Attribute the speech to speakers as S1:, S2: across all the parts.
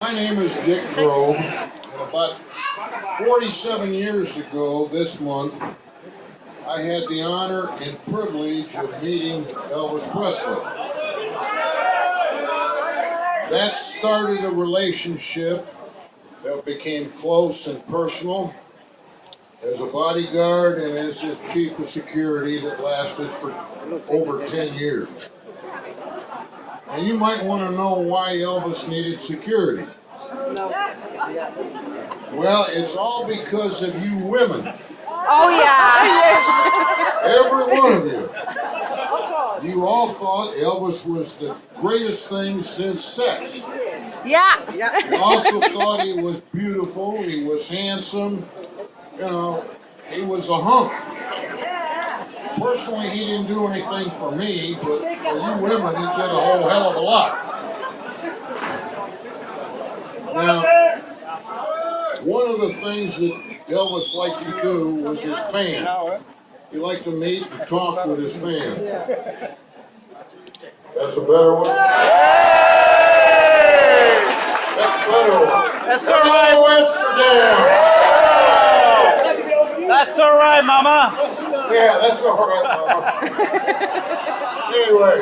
S1: My name is Dick Grobe, and about 47 years ago this month, I had the honor and privilege of meeting Elvis Presley. That started a relationship that became close and personal as a bodyguard and as his chief of security that lasted for over 10 years. And you might want to know why Elvis needed security. Well, it's all because of you women.
S2: Oh, yeah.
S1: Every one of you. You all thought Elvis was the greatest thing since sex.
S2: Yeah.
S1: You also thought he was beautiful, he was handsome, he was a hunk. Personally, he didn't do anything for me, but for you women, he did a whole hell of a lot. Now, one of the things that Elvis liked to do was his fans. He liked to meet and talk with his fans. That's a better one? That's a better one.
S3: That's all right.
S1: Hello, Amsterdam!
S3: That's all right, Mama.
S1: Yeah, that's all right, Mama. Anyway,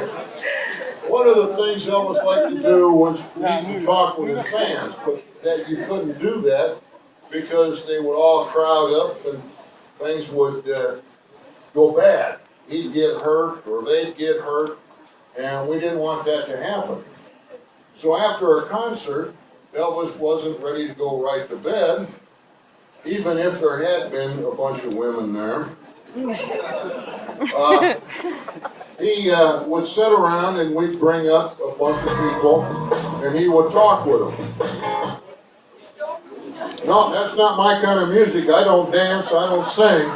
S1: one of the things Elvis liked to do was meet and talk with his fans, but that you couldn't do that because they would all crowd up and things would go bad. He'd get hurt or they'd get hurt, and we didn't want that to happen. So after a concert, Elvis wasn't ready to go right to bed, even if there had been a bunch of women there. He would sit around and we'd bring up a bunch of people and he would talk with them. No, that's not my kind of music. I don't dance, I don't sing.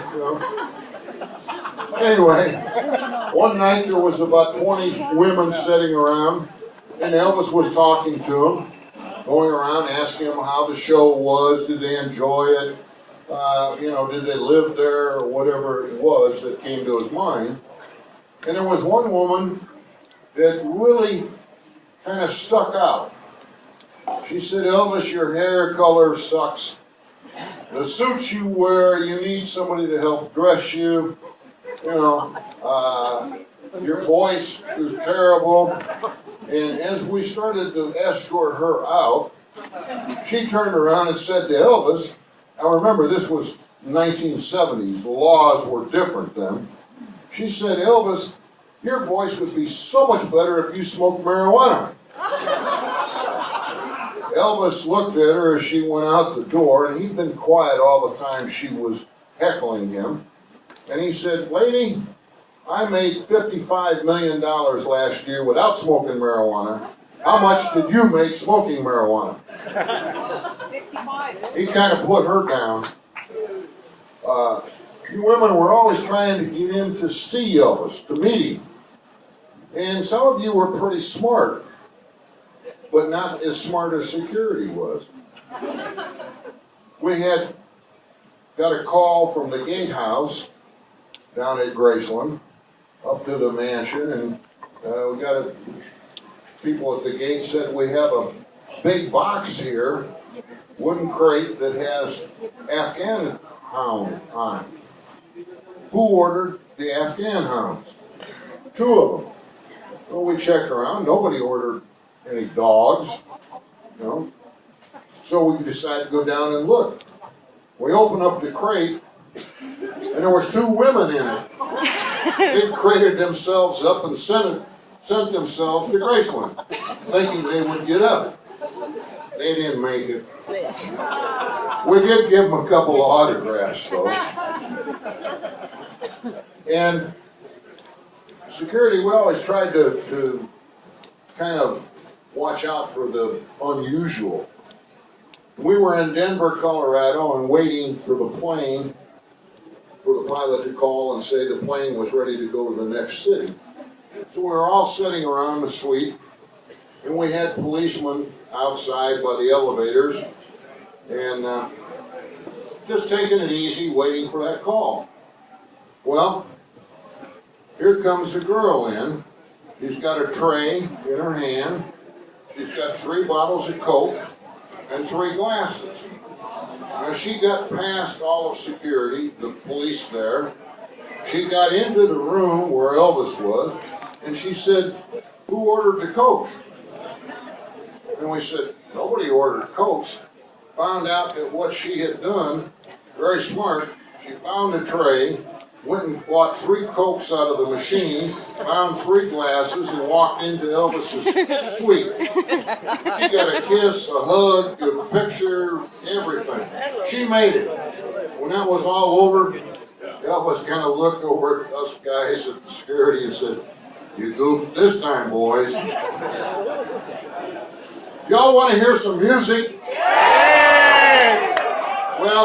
S1: Anyway, one night there was about 20 women sitting around and Elvis was talking to them, going around asking them how the show was, did they enjoy it, did they live there or whatever it was that came to his mind. And there was one woman that really kind of stuck out. She said, "Elvis, your hair color sucks. The suits you wear, you need somebody to help dress you. Your voice is terrible." And as we started to escort her out, she turned around and said to Elvis, now remember this was 1970s, the laws were different then. She said, "Elvis, your voice would be so much better if you smoked marijuana." Elvis looked at her as she went out the door, and he'd been quiet all the time she was heckling him. And he said, "Lady, I made $55 million last year without smoking marijuana. How much did you make smoking marijuana?" 55. He kind of put her down. You women were always trying to get in to see Elvis, to meet him. And some of you were pretty smart, but not as smart as security was. We had got a call from the gatehouse down at Graceland up to the mansion, and we got people at the gate said, "We have a big box here, wooden crate that has Afghan hound on it." Who ordered the Afghan hounds? 2 of them. Well, we checked around. Nobody ordered any dogs. So we decided to go down and look. We opened up the crate, and there was 2 women in it. They crated themselves up and sent themselves to Graceland, thinking they would get up. They didn't make it. We did give them a couple of autographs, though. And security, we always tried to kind of watch out for the unusual. We were in Denver, Colorado, and waiting for the plane, for the pilot to call and say the plane was ready to go to the next city. So we were all sitting around the suite, and we had policemen outside by the elevators, and just taking it easy, waiting for that call. Well, here comes a girl in. She's got a tray in her hand. She's got 3 bottles of Coke, and 3 glasses. Now she got past all of security, the police there. She got into the room where Elvis was, and she said, "Who ordered the Cokes?" And we said, "Nobody ordered Cokes." Found out that what she had done, very smart, she found a tray, went and bought 3 Cokes out of the machine, found 3 glasses, and walked into Elvis's suite. She got a kiss, a hug, a picture, everything. She made it. When that was all over, Elvis kind of looked over at us guys at the security and said, "You goofed this time, boys." Y'all want to hear some music?
S2: Yes.
S1: Well,